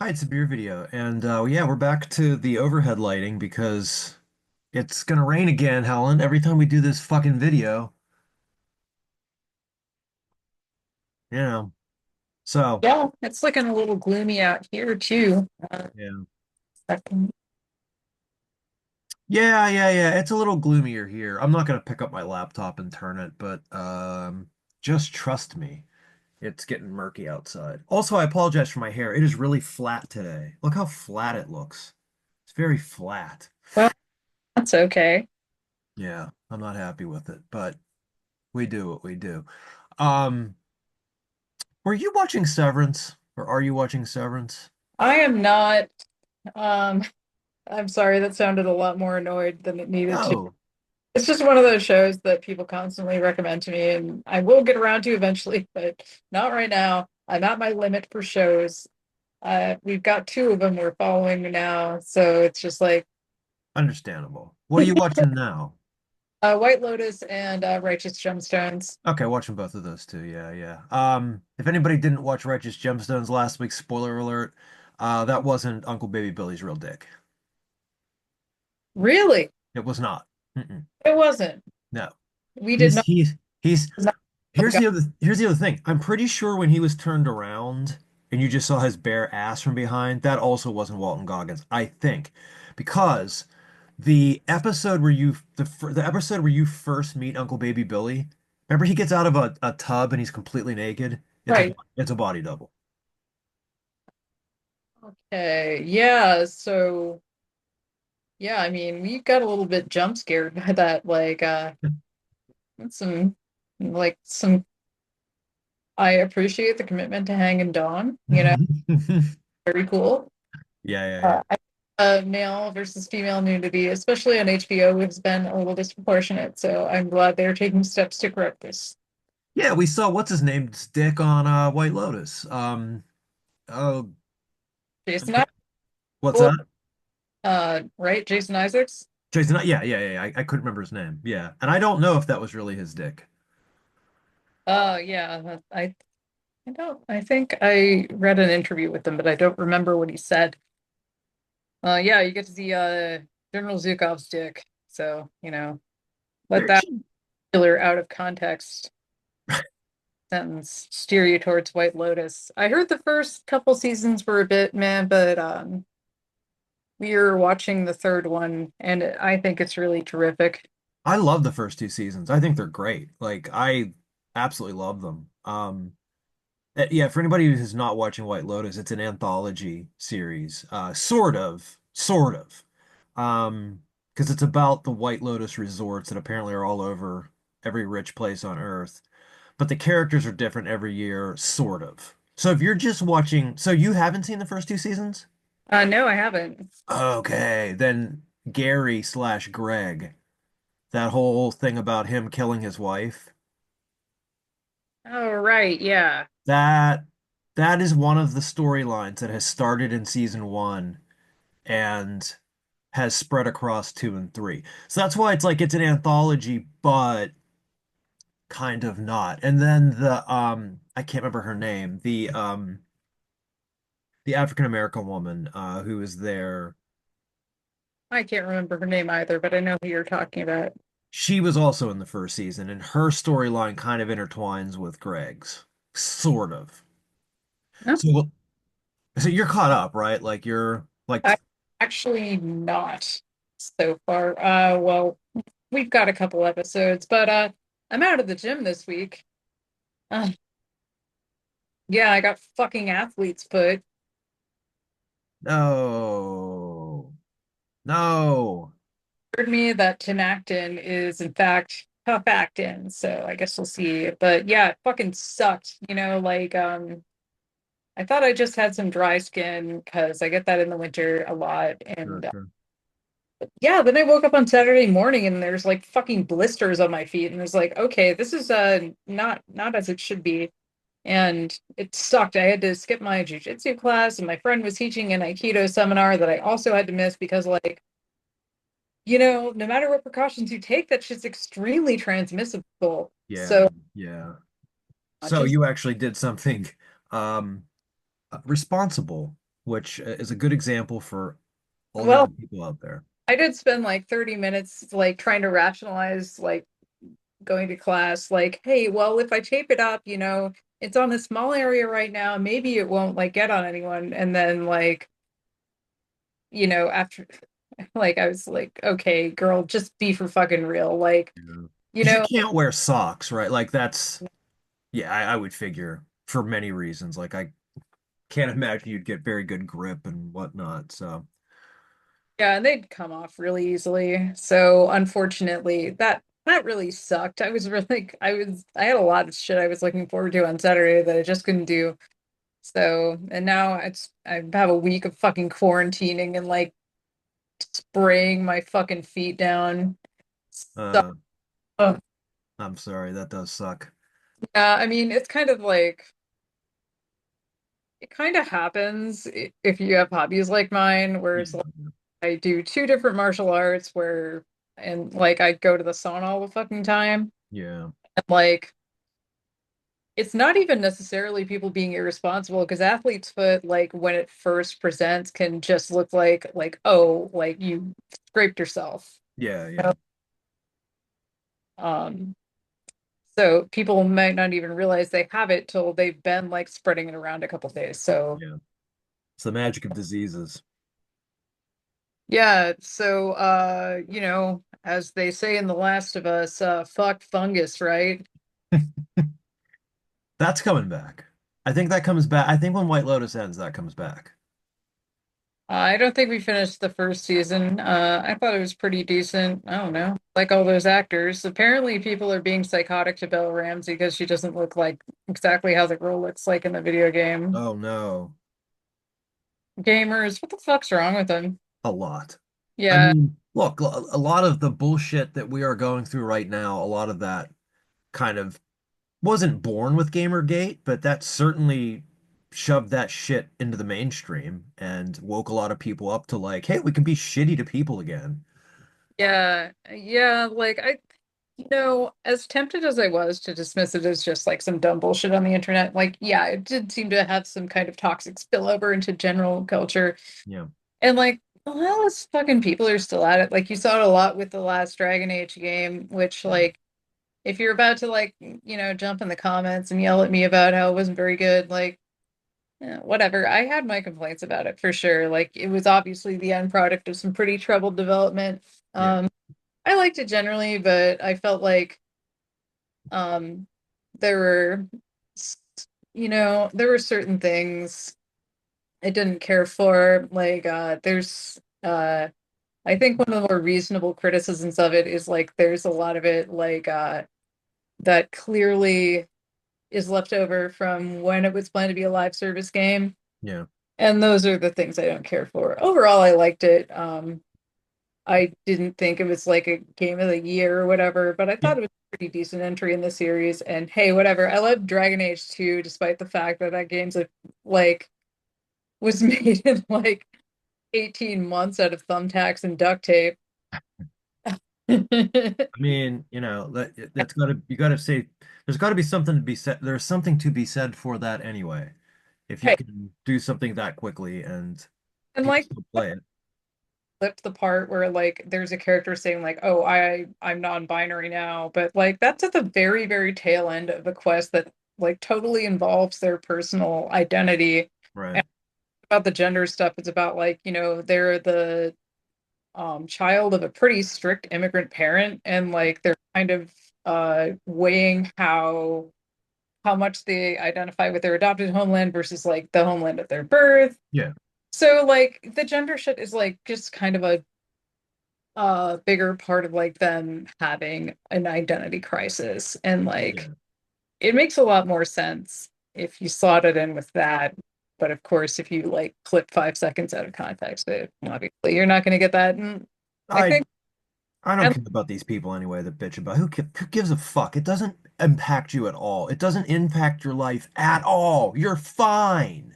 Hi, it's a beer video, and yeah, we're back to the overhead lighting because it's gonna rain again, Helen. Every time we do this fucking video, you know. So, Yeah, it's looking a little gloomy out here too. yeah, Second. yeah. It's a little gloomier here. I'm not gonna pick up my laptop and turn it, but just trust me, it's getting murky outside. Also, I apologize for my hair. It is really flat today. Look how flat it looks. It's very flat. Well, that's okay. Yeah, I'm not happy with it, but we do what we do. Um. Were you watching Severance, or are you watching Severance? I am not, um, I'm sorry, that sounded a lot more annoyed than it needed to. No, It's just one of those shows that people constantly recommend to me, and I will get around to eventually, but not right now. I'm at my limit for shows. We've got two of them we're following now, so it's just like understandable. What are you watching now? White Lotus and Righteous Gemstones. Okay, watching both of those two. Yeah. If anybody didn't watch Righteous Gemstones last week, spoiler alert, that wasn't Uncle Baby Billy's real dick. Really? It was not. Mm-mm. It wasn't. No. We did He's not. he's he's Was not here's the other thing. I'm pretty sure when he was turned around and you just saw his bare ass from behind, that also wasn't Walton Goggins, I think. Because the episode where you first meet Uncle Baby Billy, remember he gets out of a tub and he's completely naked? right. It's a body double. Okay. Yeah. So, yeah, I mean, we got a little bit jump scared by that. Some, some, I appreciate the commitment to Hang and Dawn, very cool. Yeah. Male versus female nudity, especially on HBO, has been a little disproportionate. So I'm glad they're taking steps to correct this. Yeah, we saw what's his name's dick on White Lotus. Oh, Jason, I- what's that? right? Jason Isaacs. Jason, yeah. I couldn't remember his name. Yeah. And I don't know if that was really his dick. Yeah, I don't, I think I read an interview with him, but I don't remember what he said. Yeah, you get to see General Zukov's dick. So, let There that should, particular out of context sentence steer you towards White Lotus. I heard the first couple seasons were a bit meh, but we are watching the third one and I think it's really terrific. I love the first two seasons. I think they're great. Like I absolutely love them. Yeah, for anybody who's not watching White Lotus, it's an anthology series. Sort of. Because it's about the White Lotus resorts that apparently are all over every rich place on Earth. But the characters are different every year, sort of. So if you're just watching, so you haven't seen the first two seasons? No, I haven't. Okay, then Gary slash Greg, that whole thing about him killing his wife, Oh, right, yeah. that that is one of the storylines that has started in season one and has spread across two and three. So that's why it's like it's an anthology, but kind of not. And then the I can't remember her name, the African American woman who is there. I can't remember her name either, but I know who you're talking about. She was also in the first season, and her storyline kind of intertwines with Greg's, sort of. No, So, so you're caught up, right? Like you're like, I actually not so far. Well, we've got a couple episodes, but I'm out of the gym this week. Uh, yeah, I got fucking athlete's foot. no, no. Heard me that Tinactin is in fact tough actin, so I guess we'll see. But yeah, it fucking sucked. I thought I just had some dry skin because I get that in the winter a lot, Sure, and sure. yeah, then I woke up on Saturday morning and there's like fucking blisters on my feet, and it's like, okay, this is not as it should be. And it sucked. I had to skip my jujitsu class, and my friend was teaching an Aikido seminar that I also had to miss because, like, no matter what precautions you take, that shit's extremely transmissible. Yeah, So yeah. So just you actually did something um responsible which is a good example for all the other Well, people out there. I did spend like 30 minutes like trying to rationalize like going to class, like, hey, well, if I tape it up, it's on a small area right now, maybe it won't like get on anyone. And then like, after like I was like, okay, girl, just be for fucking real. Like, Yeah. you Because you know, can't wear socks, right? Like that's yeah, I would figure for many reasons. Like I can't imagine you'd get very good grip and whatnot. So yeah, and they'd come off really easily. So unfortunately, that really sucked. I had a lot of shit I was looking forward to on Saturday that I just couldn't do. So, and now I have a week of fucking quarantining and like spraying my fucking feet down. So, uh I'm sorry, that does suck. yeah, I mean, it's kind of like it kind of happens if you have hobbies like mine, where it's like Yeah. I do two different martial arts and like I go to the sauna all the fucking time. Yeah. And like, it's not even necessarily people being irresponsible because athlete's foot, like when it first presents, can just look like, oh, like you scraped yourself. Yeah, yeah. Um, so people might not even realize they have it till they've been like spreading it around a couple days. So Yeah. It's the magic of diseases. yeah, so as they say in The Last of Us, fuck fungus, right? That's coming back. I think that comes back. I think when White Lotus ends, that comes back. I don't think we finished the first season. I thought it was pretty decent. I don't know. Like all those actors. Apparently people are being psychotic to Bella Ramsey because she doesn't look like exactly how the girl looks like in the video game. Oh no, Gamers, what the fuck's wrong with them? a lot. I Yeah, mean, look, a lot of the bullshit that we are going through right now, a lot of that kind of wasn't born with Gamergate, but that certainly shoved that shit into the mainstream and woke a lot of people up to like, hey, we can be shitty to people again. yeah, like as tempted as I was to dismiss it as just like some dumb bullshit on the internet, like, yeah, it did seem to have some kind of toxic spillover into general culture. Yeah, And like, well, those fucking people are still at it. Like, you saw it a lot with the last Dragon Age game, which, yeah, like, if you're about to, like, jump in the comments and yell at me about how it wasn't very good, like, whatever. I had my complaints about it for sure. Like, it was obviously the end product of some pretty troubled development. yeah, I liked it generally, but I felt like um there were there were certain things I didn't care for. Like there's I think one of the more reasonable criticisms of it is like there's a lot of it like that clearly is left over from when it was planned to be a live service game. yeah, And those are the things I don't care for. Overall, I liked it. I didn't think it was like a game of the year or whatever, but I yeah. thought it was a pretty decent entry in the series. And hey, whatever. I love Dragon Age 2, despite the fact that that game's like was made in like 18 months out of thumbtacks and duct tape. I mean, that's got to you got to say there's got to be something to be said. There's something to be said for that anyway. If you Right. can do something that quickly and And people like still play it. flipped the part where like there's a character saying like, "Oh, I'm non-binary now," but like that's at the very, very tail end of the quest that like totally involves their personal identity. Right. And about the gender stuff, it's about like, they're the child of a pretty strict immigrant parent, and like they're kind of weighing how much they identify with their adopted homeland versus like the homeland of their birth. Yeah. So like the gender shit is like just kind of a bigger part of like them having an identity crisis, and like Yeah. it makes a lot more sense if you slot it in with that. But of course, if you like clip 5 seconds out of context, obviously you're not going to get that. And I I think, I don't and care about these people anyway that bitch about who gives a fuck? It doesn't impact you at all. It doesn't impact your life at all. You're fine.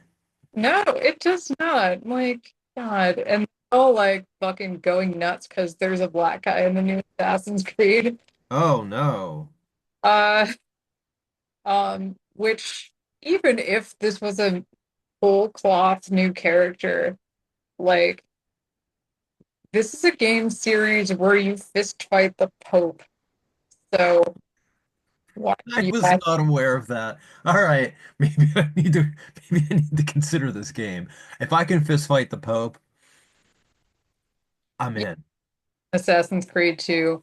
no, it does not. Like, God. And all like fucking going nuts because there's a black guy in the new Assassin's Creed. Oh no. Uh, which even if this was a whole cloth new character. Like, this is a game series where you fist fight the Pope. So why are I you was at not aware of that. All right, maybe I need to consider this game. If I can fist fight the Pope, I'm in. Assassin's Creed 2?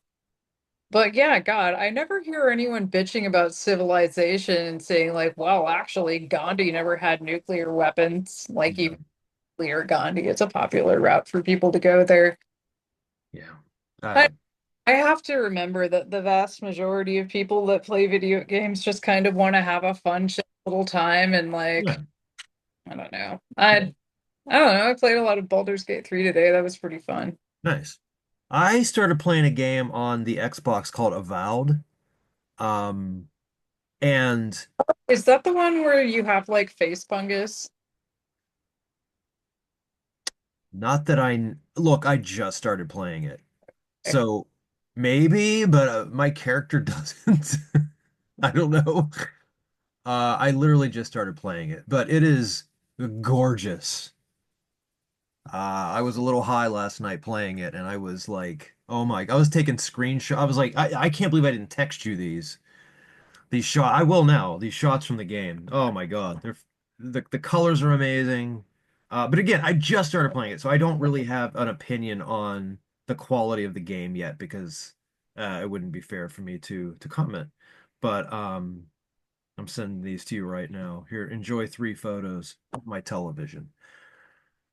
But yeah, God, I never hear anyone bitching about civilization and saying like, "Well, actually, Gandhi never had nuclear weapons." Like Yeah, even nuclear Gandhi, it's a popular route for people to go there. yeah. I Uh, I have to remember that the vast majority of people that play video games just kind of want to have a fun, chill little time and yeah, like, I don't know. yeah. I don't know. I played a lot of Baldur's Gate 3 today. That was pretty fun. Nice. I started playing a game on the Xbox called Avowed. Um, and Is that the one where you have like face fungus? not that look, I just started playing it. Okay. So maybe, but my character doesn't. I don't know. I literally just started playing it, but it is gorgeous. I was a little high last night playing it, and I was like, oh my, I was taking screenshots. I was like, I can't believe I didn't text you these shot. I will now. These shots from the game. Oh my God, the colors are amazing. But again, I just started playing it, so I don't really have an opinion on the quality of the game yet because it wouldn't be fair for me to comment. But I'm sending these to you right now. Here, enjoy 3 photos of my television.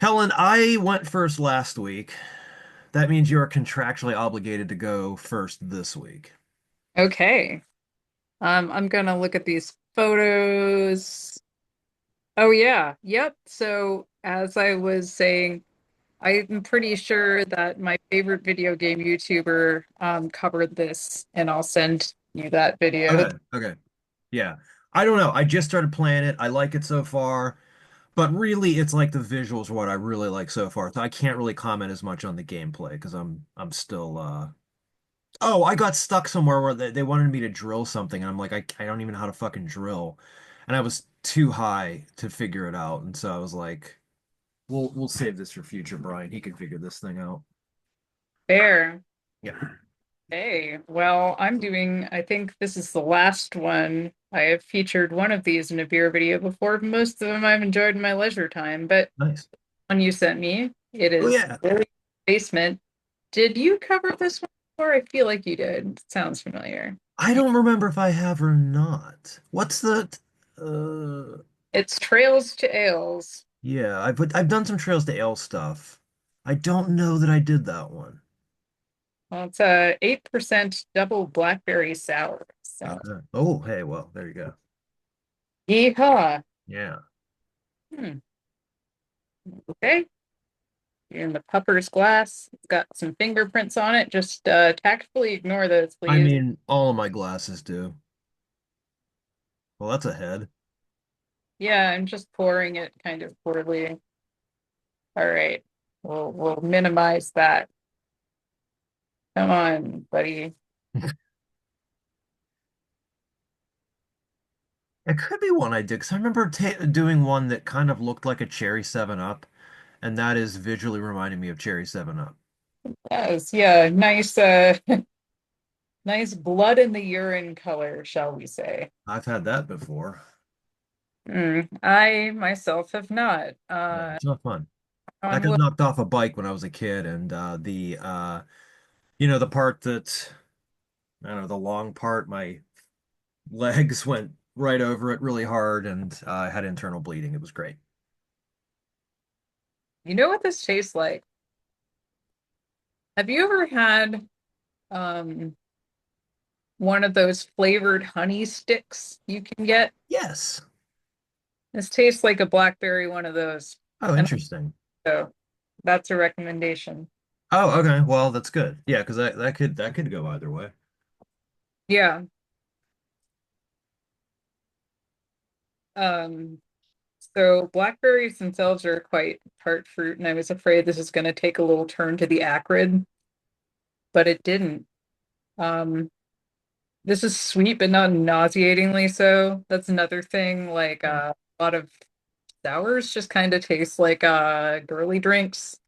Helen, I went first last week. That means you're contractually obligated to go first this week. Okay. I'm gonna look at these photos. Oh yeah. Yep. So as I was saying, I'm pretty sure that my favorite video game YouTuber covered this, and I'll send you that video. Okay, okay. Yeah. I don't know. I just started playing it. I like it so far, but really it's like the visuals are what I really like so far. So I can't really comment as much on the gameplay because I'm still oh, I got stuck somewhere where they wanted me to drill something and I'm like I don't even know how to fucking drill. And I was too high to figure it out. And so I was like, we'll save this for future Brian. He can figure this thing out. There. Yeah. Hey, well, I think this is the last one. I have featured one of these in a beer video before. Most of them I've enjoyed in my leisure time, but Nice. one you sent me, it Oh is yeah. Lily's Basement. Did you cover this one before? I feel like you did. It sounds familiar. I don't remember if I have or not. What's the uh It's Trails to Ales. yeah, I've done some Trails to Ale stuff. I don't know that I did that one. Well, it's a 8% double blackberry sour. So, Okay. Oh, hey, well, there you go. yeehaw. Yeah. Hmm. Okay. In the pupper's glass. It's got some fingerprints on it. Just tactfully ignore those, I please. mean, all of my glasses do. Well, that's a head. Yeah, I'm just pouring it kind of poorly. All right. We'll minimize that. Come on, buddy. It could be one I did because I remember ta doing one that kind of looked like a Cherry 7 Up, and that is visually reminding me of Cherry 7 Up. Yes, yeah, nice nice blood in the urine color, shall we say. I've had that before. I myself have not. Yeah, it's not fun. I On got what knocked off a bike when I was a kid, and the part that I don't know, the long part, my legs went right over it really hard, and I had internal bleeding. It was great. you know what this tastes like? Have you ever had um one of those flavored honey sticks you can get? Yes. This tastes like a blackberry one of those. Oh, And interesting. so that's a recommendation. Oh, okay. Well, that's good. Yeah, because that could go either way. Yeah. Um, so blackberries themselves are quite tart fruit, and I was afraid this is going to take a little turn to the acrid, but it didn't. Um, this is sweet, but not nauseatingly so. That's another thing. Like Yeah. a lot of sours just kind of taste like girly drinks,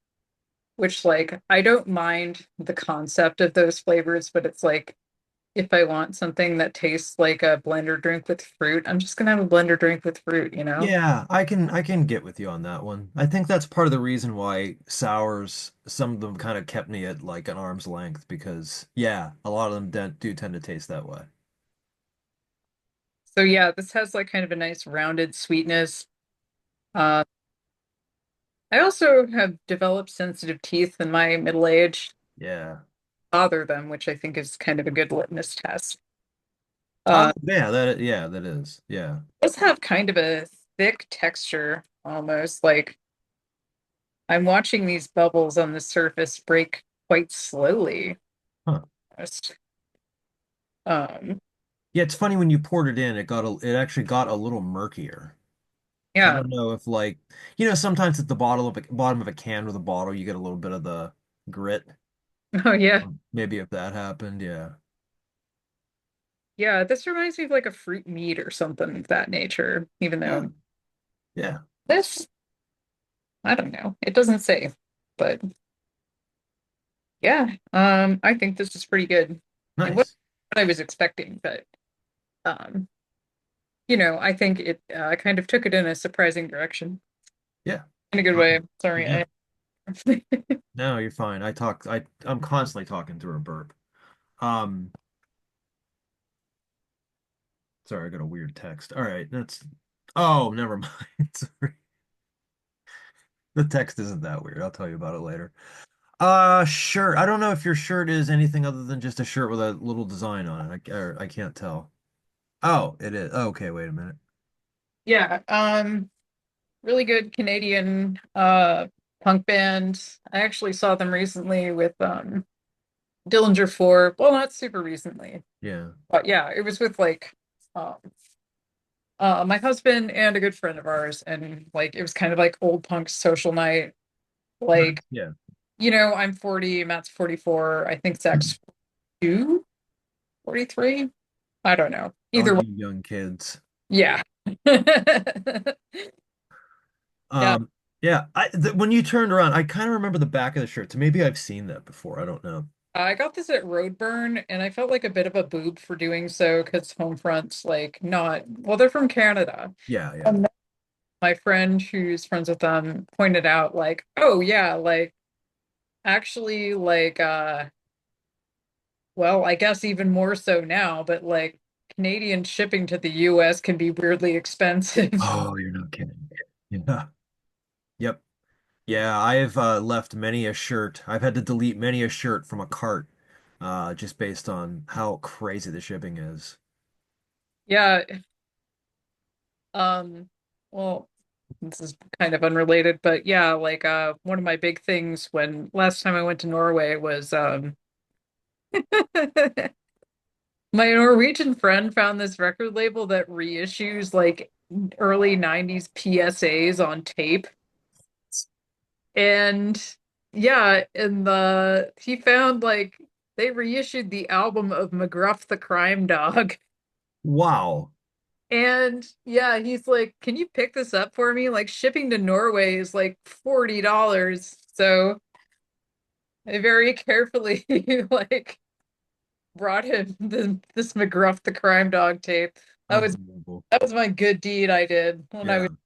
which like I don't mind the concept of those flavors, but it's like if I want something that tastes like a blender drink with fruit, I'm just gonna have a blender drink with fruit, you know? Yeah, I can get with you on that one. I think that's part of the reason why sours, some of them kind of kept me at like an arm's length because yeah, a lot of them do tend to taste that way. So yeah, this has like kind of a nice rounded sweetness. Uh, I also have developed sensitive teeth in my middle age, Yeah. bother them, which I think is kind of a good litmus test. Uh, Yeah, that is. Yeah. it does have kind of a thick texture almost. Like I'm watching these bubbles on the surface break quite slowly. Huh. Almost. Um, Yeah, it's funny when you poured it in, it actually got a little murkier. So I yeah. don't know if like, sometimes at the bottom of a can with a bottle, you get a little bit of the grit. Oh yeah. Maybe if that happened, yeah. Yeah, this reminds me of like a fruit meat or something of that nature, even Yeah. though Yeah. this, I don't know. It doesn't say. But yeah, I think this is pretty good. It wasn't Nice. what I was expecting, but um, I think it kind of took it in a surprising direction Yeah. in a good way. Um, Sorry, yeah. I No, you're fine. I'm constantly talking through a burp. Um, sorry, I got a weird text. All right, oh, never mind. Sorry. The text isn't that weird. I'll tell you about it later. Shirt. I don't know if your shirt is anything other than just a shirt with a little design on it. I can't tell. Oh, it is. Okay, wait a minute. yeah, really good Canadian punk band. I actually saw them recently with Dillinger 4. Well, not super recently, Yeah. but yeah, it was with like um my husband and a good friend of ours, and like it was kind of like old punk social night. Nice. Like, Yeah. I'm 40, Matt's 44, I think Zach's 2, 43. I don't know. All Either way, you young kids. yeah. Yeah, Um, yeah. When you turned around, I kind of remember the back of the shirt. So maybe I've seen that before. I don't know. I got this at Roadburn, and I felt like a bit of a boob for doing so because Homefront's like not, well, they're from Canada. Yeah, yeah. And my friend who's friends with them pointed out, like, oh, yeah, like, actually, like, well, I guess even more so now, but like, Canadian shipping to the US can be weirdly expensive. Oh, you're not kidding. Yeah. Yep. Yeah, I've left many a shirt. I've had to delete many a shirt from a cart, just based on how crazy the shipping is. Yeah, um, well, this is kind of unrelated, but yeah, like one of my big things when last time I went to Norway was my Norwegian friend found this record label that reissues like early 90s PSAs on tape. And yeah, and he found like they reissued the album of McGruff the Crime Dog. Wow. And yeah, he's like, "Can you pick this up for me? Like shipping to Norway is like $40." So I very carefully like brought him this McGruff the Crime Dog tape. That was Unbelievable. that was my good deed I did when I was Yeah.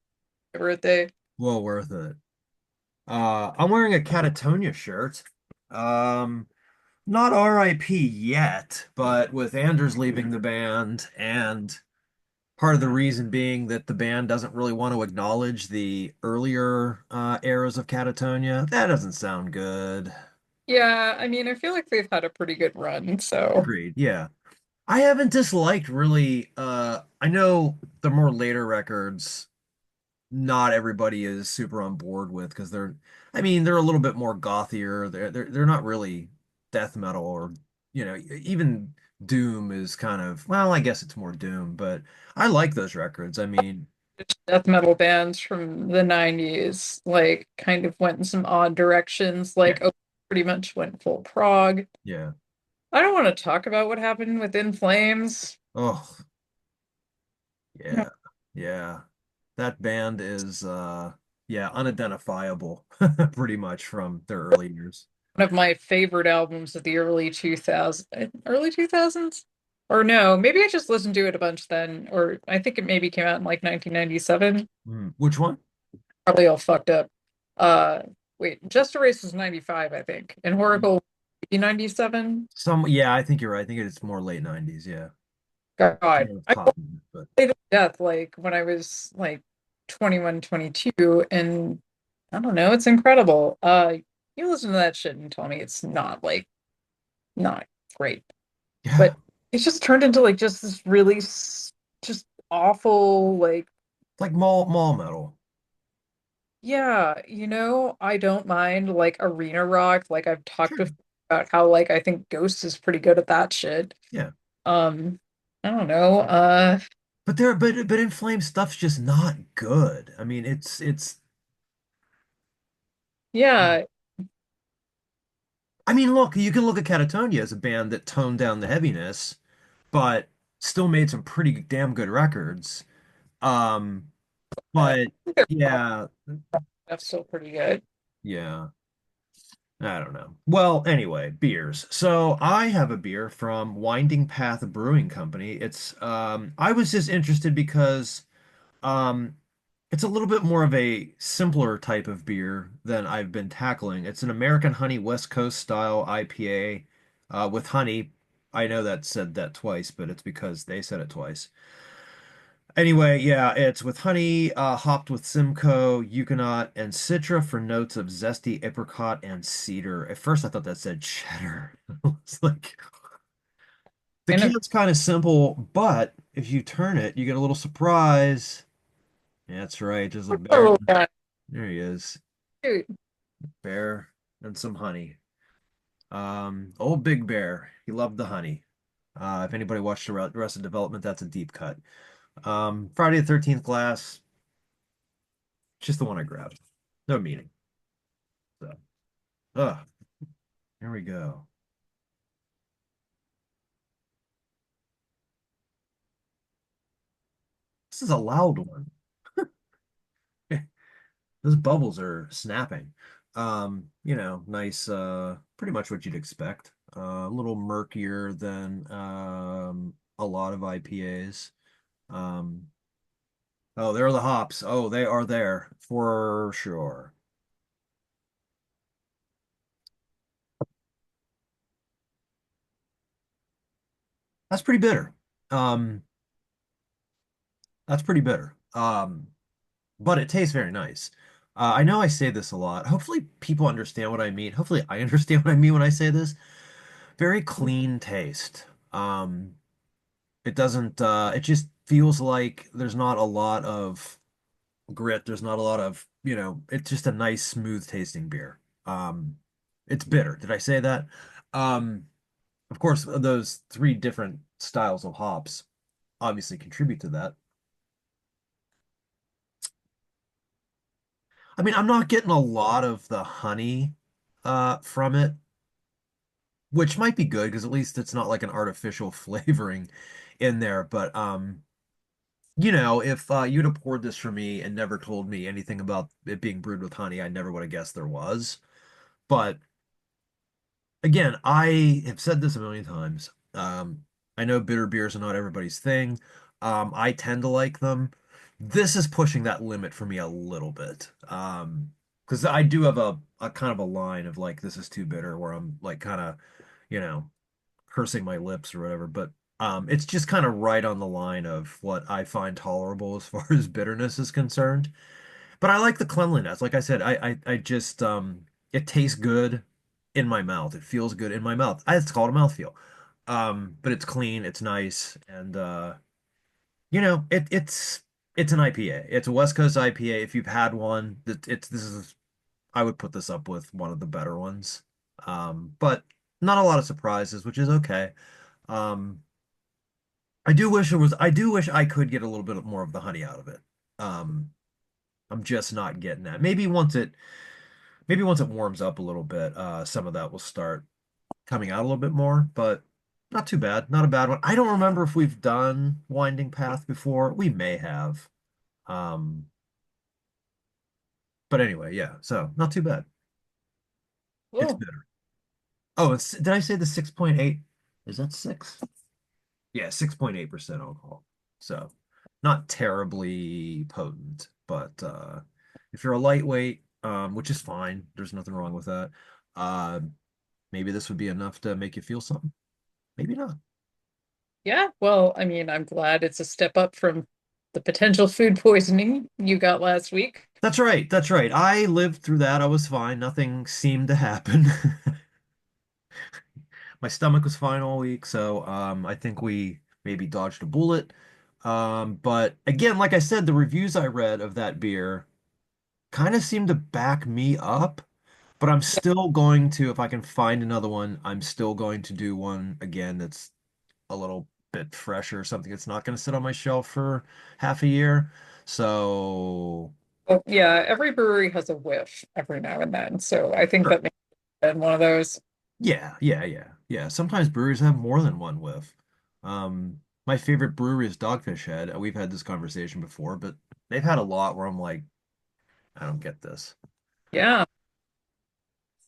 my birthday. Well worth it. I'm wearing a Catatonia shirt. Not RIP yet, but with Anders leaving the band and part of the reason being that the band doesn't really want to acknowledge the earlier eras of Catatonia. That doesn't sound good. Yeah, I mean, I feel like they've had a pretty good run, so Agreed. Yeah. I haven't disliked really I know the more later records not everybody is super on board with because they're a little bit more gothier. They're not really death metal or even Doom is kind of, well, I guess it's more Doom, but I like those records. I mean, death metal bands from the 90s like kind of went in some odd directions, yeah, like oh, pretty much went full prog. yeah. I don't want to talk about what happened with In Flames. Oh, yeah, yeah. That band is yeah, unidentifiable pretty much from their early years. One of my favorite albums of the early 2000s? Or no, maybe I just listened to it a bunch then, or I think it maybe came out in like 1997. Which one? Probably all fucked up. Uh, wait, Just Erase was 95, I think, and Horrible 97. Some, yeah, I think you're right. I think it's more late 90s, yeah. God, Kind I of pop music, but played it to death like when I was like 21, 22, and I don't know, it's incredible. You listen to that shit and tell me it's not like not great, yeah, but it's just turned into like just this really just awful like like mall metal. yeah, I don't mind like arena rock. Like I've talked Sure. with about how like I think Ghost is pretty good at that shit. Yeah. Um, I don't know. But In Flames stuff's just not good. I mean, it's Yeah, I mean, look, you can look at Catatonia as a band that toned down the heaviness, but still made some pretty damn good records. Um, I but think their yeah, stuff's still pretty good. yeah. I don't know. Well, anyway, beers. So I have a beer from Winding Path Brewing Company. It's I was just interested because um it's a little bit more of a simpler type of beer than I've been tackling. It's an American honey West Coast style IPA with honey. I know that said that twice, but it's because they said it twice. Anyway, yeah, it's with honey, hopped with Simcoe, Euconaut, and Citra for notes of zesty apricot and cedar. At first, I thought that said cheddar. It's like the And can's kind of simple, but if you turn it, you get a little surprise. That's right, just a a bear. little guy, There he is, dude. bear and some honey. Old Big Bear. He loved the honey. If anybody watched the rest of Development, that's a deep cut. Friday the 13th glass, just the one I grabbed. No meaning. So, here we go. This is a loud one. Those bubbles are snapping. Nice, pretty much what you'd expect. A little murkier than a lot of IPAs. Um, oh, there are the hops. Oh, they are there for sure. That's pretty bitter. Um, that's pretty bitter. But it tastes very nice. I know I say this a lot. Hopefully, people understand what I mean. Hopefully, I understand what I mean when I say this. Very clean taste. It doesn't, it just feels like there's not a lot of grit. There's not a lot of, it's just a nice, smooth tasting beer. It's bitter. Did I say that? Um, of course, those three different styles of hops obviously contribute to that. I mean, I'm not getting a lot of the honey from it, which might be good because at least it's not like an artificial flavoring in there. But if you'd have poured this for me and never told me anything about it being brewed with honey, I never would have guessed there was. But again, I have said this a million times. I know bitter beers are not everybody's thing. I tend to like them. This is pushing that limit for me a little bit. Because I do have a kind of a line of like, this is too bitter, where I'm like kind of, you know, pursing my lips or whatever. But it's just kind of right on the line of what I find tolerable as far as bitterness is concerned. But I like the cleanliness. Like I said, I just it tastes good in my mouth. It feels good in my mouth. It's called a mouthfeel. But it's clean, it's nice, and it's an IPA. It's a West Coast IPA. If you've had one, this is I would put this up with one of the better ones. But not a lot of surprises, which is okay. Um, I do wish I could get a little bit more of the honey out of it. Um, I'm just not getting that. Maybe once it warms up a little bit, some of that will start coming out a little bit more, but not too bad. Not a bad one. I don't remember if we've done Winding Path before. We may have. Um, but anyway, yeah. So not too bad. It's Oh, bitter. Oh, did I say the 6.8? Is that six? Yeah, 6.8% alcohol. So not terribly potent, but if you're a lightweight, which is fine, there's nothing wrong with that. Uh, maybe this would be enough to make you feel something. Maybe not. yeah. Well, I mean, I'm glad it's a step up from the potential food poisoning you got last week. That's right. That's right. I lived through that. I was fine. Nothing seemed to happen. My stomach was fine all week, so I think we maybe dodged a bullet. But again, like I said, the reviews I read of that beer kind of seem to back me up. But I'm still going to, if I can find another one, I'm still going to do one again that's a little bit fresher, something that's not going to sit on my shelf for half a year. So, Well, yeah, every brewery has a whiff every now and then. So I think sure. that makes it one of those. Yeah, yeah, yeah, yeah. Sometimes breweries have more than one whiff. My favorite brewery is Dogfish Head. We've had this conversation before, but they've had a lot where I'm like, I don't get this. Yeah.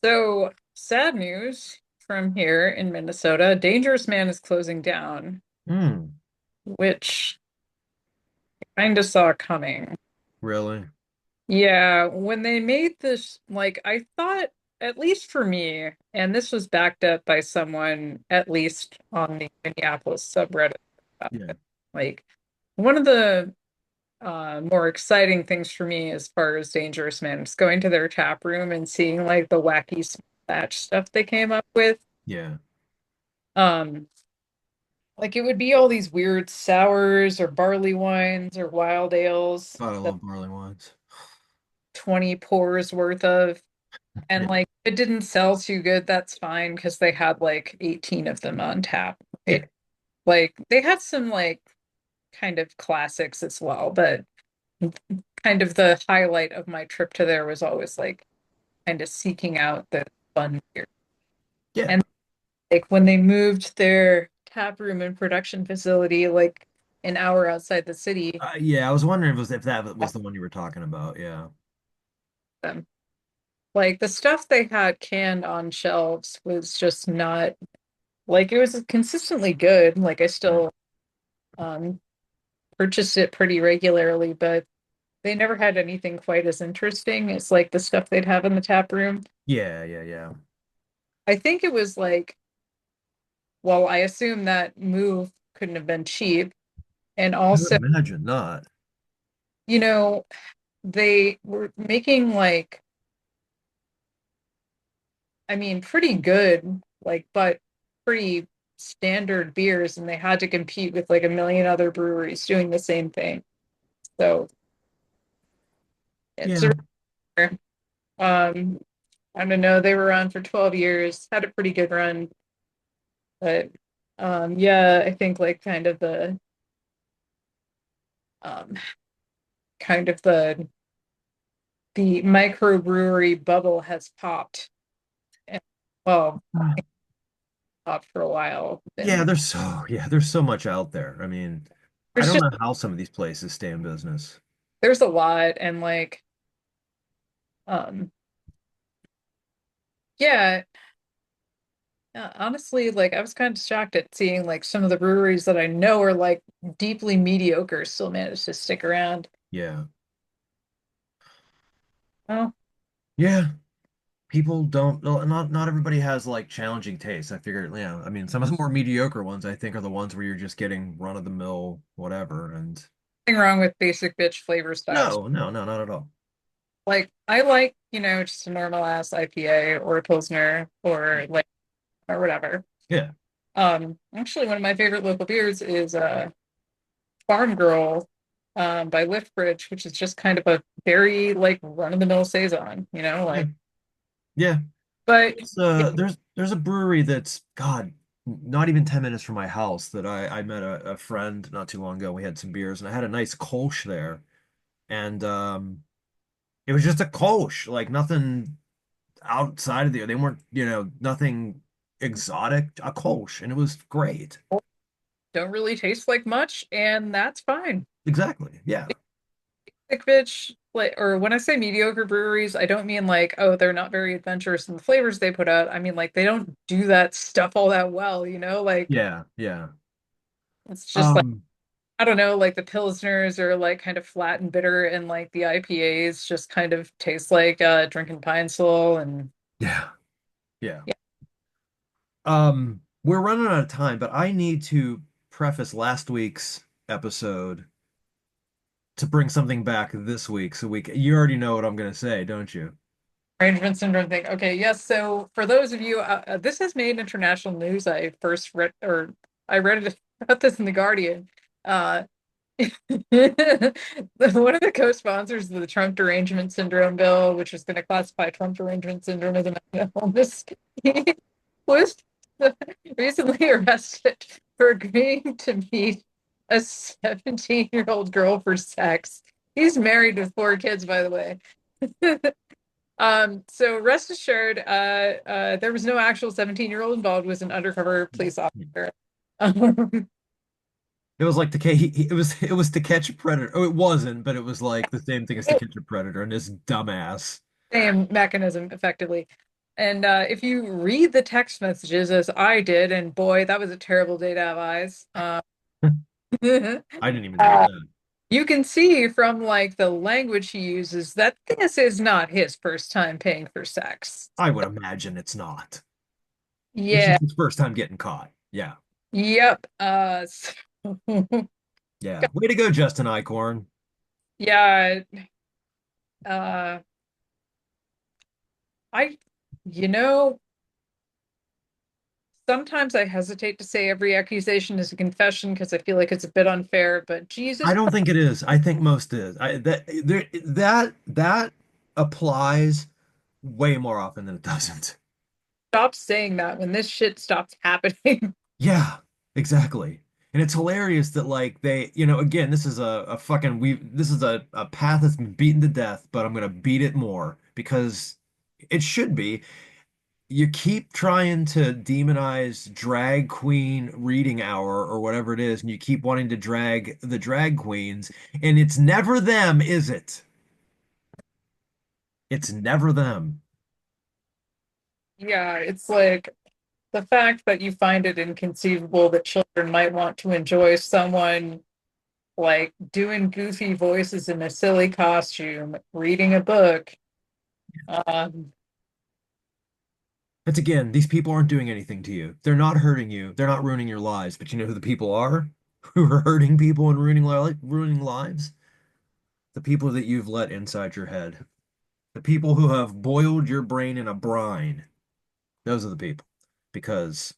So sad news from here in Minnesota. Dangerous Man is closing down, Hmm, which I kind of saw coming. really? Yeah, when they made this, like, I thought, at least for me, and this was backed up by someone, at least on the Minneapolis subreddit, about Yeah. it. Like, one of the more exciting things for me as far as Dangerous Man is going to their tap room and seeing like the wacky batch stuff they came up with. Yeah. Um, like it would be all these weird sours or barley wines or wild ales God, I that love barley wines. 20 pours worth of. And Yeah. like it didn't sell too good, that's fine because they had like 18 of them on tap. Yeah. Like they had some like kind of classics as well, but kind of the highlight of my trip to there was always like kind of seeking out the fun beer. Yeah. And like when they moved their tap room and production facility like an hour outside the city, Yeah, I was wondering if that was the one you were talking about. Yeah. um, like the stuff they had canned on shelves was just not like it was consistently good. Like I Right. still um purchased it pretty regularly, but they never had anything quite as interesting as like the stuff they'd have in the tap room. Yeah, yeah, yeah. I think it was like, well, I assume that move couldn't have been cheap. And I would also, imagine not. you know, they were making like, I mean, pretty good, like, but pretty standard beers, and they had to compete with like a million other breweries doing the same thing. So it's Yeah. um, I don't know, they were on for 12 years, had a pretty good run, but yeah, I think like um, kind of the microbrewery bubble has popped. And, well, popped for a while, Yeah, and there's so much out there. I mean, I there's don't just know how some of these places stay in business. there's a lot, and like um yeah, honestly, like I was kind of shocked at seeing like some of the breweries that I know are like deeply mediocre still managed to stick around. Yeah. Oh, Yeah. People don't no, not everybody has like challenging tastes. I figured, yeah, I mean, some of the more mediocre ones I think are the ones where you're just getting run of the mill whatever and nothing wrong with basic bitch flavor styles. no, no, no, not at all. Like I like, just a normal ass IPA or a Pilsner or like or whatever. Yeah. Actually one of my favorite local beers is Farm Girl by Liftbridge, which is just kind of a very like run-of-the-mill saison, Yeah. like Yeah. but There's a brewery that's God, not even 10 minutes from my house that I met a friend not too long ago. We had some beers and I had a nice Kolsch there. And it was just a Kolsch, like nothing outside of they weren't, nothing exotic, a Kolsch, and it was great. don't really taste like much, and that's fine. Exactly. Yeah. Like bitch, like, or when I say mediocre breweries, I don't mean like, oh, they're not very adventurous in the flavors they put out. I mean like they don't do that stuff all that well, you know? Like Yeah, yeah. it's just like Um, I don't know, like the Pilsners are like kind of flat and bitter, and like the IPAs just kind of taste like drinking Pine Sol and yeah, yeah. yeah. We're running out of time, but I need to preface last week's episode to bring something back this week. You already know what I'm going to say, don't you? Arrangement syndrome thing. Okay, yes. So for those of you, this has made international news. I first read, or I read it about this in the Guardian. Uh, one of the co-sponsors of the Trump derangement syndrome bill, which is going to classify Trump derangement syndrome as a mental illness, he was recently arrested for agreeing to meet a 17-year-old girl for sex. He's married with 4 kids, by the way. So rest assured, there was no actual 17-year-old involved, was an undercover police officer. Um, It was like it was to catch a predator. Oh, it wasn't, but it was like the same thing as to catch a predator and this dumbass. Same mechanism, effectively. And if you read the text messages as I did, and boy, that was a terrible day to have eyes. I didn't even know uh, that. you can see from like the language he uses that this is not his first time paying for sex. I would imagine it's not. It's Yeah. just his first time getting caught. Yeah. Yep. Yeah. Way to go, Justin Eichhorn. Yeah. Uh, I, you know, sometimes I hesitate to say every accusation is a confession because I feel like it's a bit unfair, but I Jesus don't Christ, think it is. I think most is. That applies way more often than it doesn't. stop saying that when this shit stops happening. Yeah, exactly. And it's hilarious that like again, this is a fucking this is a path that's been beaten to death, but I'm gonna beat it more because it should be. You keep trying to demonize drag queen reading hour or whatever it is, and you keep wanting to drag the drag queens, and it's never them, is it? It's never them. Yeah, it's like the fact that you find it inconceivable that children might want to enjoy someone like doing goofy voices in a silly costume, reading a book. Um, It's again, these people aren't doing anything to you. They're not hurting you. They're not ruining your lives. But you know who the people are who are hurting people and ruining lives? The people that you've let inside your head. The people who have boiled your brain in a brine. Those are the people. Because,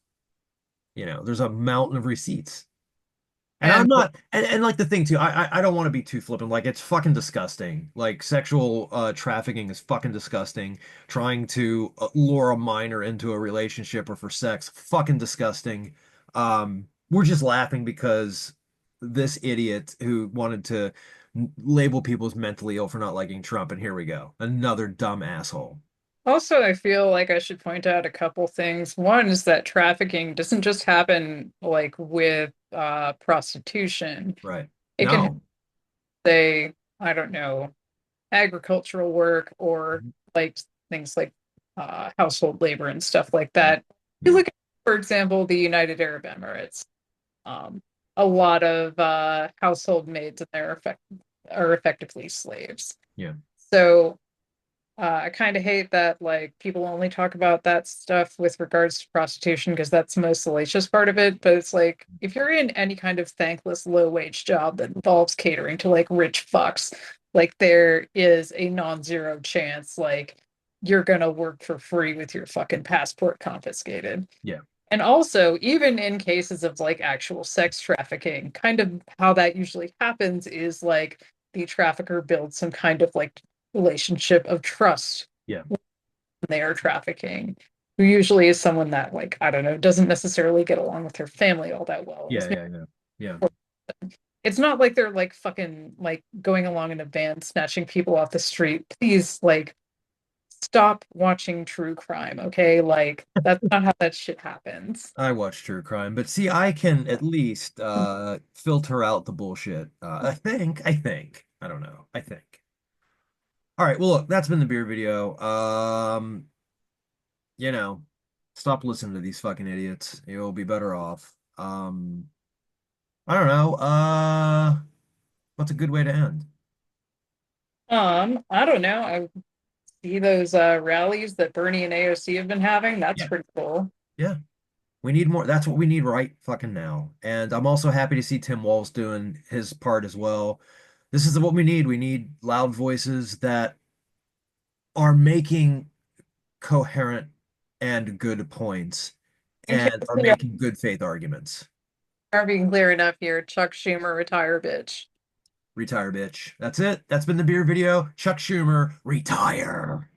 there's a mountain of receipts. And I'm and not, and like the thing too, I don't want to be too flippant. Like it's fucking disgusting. Like sexual trafficking is fucking disgusting. Trying to lure a minor into a relationship or for sex, fucking disgusting. We're just laughing because this idiot who wanted to label people as mentally ill for not liking Trump, and here we go, another dumb asshole. also, I feel like I should point out a couple things. One is that trafficking doesn't just happen like with prostitution. Right? It can No. say, I don't know, agricultural work or like things like household labor and stuff like Yeah. that. You Yeah. look at, for example, the United Arab Emirates. Um, a lot of household maids in there are effectively slaves. Yeah. So I kind of hate that like people only talk about that stuff with regards to prostitution because that's the most salacious part of it. But it's like if you're in any kind of thankless low wage job that involves catering to like rich fucks, like there is a non-zero chance like you're gonna work for free with your fucking passport confiscated. Yeah. And also, even in cases of like actual sex trafficking, kind of how that usually happens is like the trafficker builds some kind of like relationship of trust Yeah. when they are trafficking, who usually is someone that, like, I don't know, doesn't necessarily get along with her family all that well. Yeah. Yeah. Yeah. Yeah. It's not like they're like fucking like going along in a van snatching people off the street. Please, like, stop watching true crime, okay? Like, that's not how that shit happens. I watch true crime, but see, I can at least filter out the bullshit. I think. I don't know. I think. All right. Well, look, that's been the beer video. You know, stop listening to these fucking idiots. You'll be better off. I don't know. What's a good way to end? I don't know. I see those rallies that Bernie and AOC have been having. That's Yeah. pretty cool. Yeah. We need more. That's what we need right fucking now. And I'm also happy to see Tim Walz doing his part as well. This is what we need. We need loud voices that are making coherent and good points In case and are we making good faith arguments. aren't being clear enough here, Chuck Schumer, retire, bitch. Retire, bitch. That's it. That's been the beer video. Chuck Schumer, retire.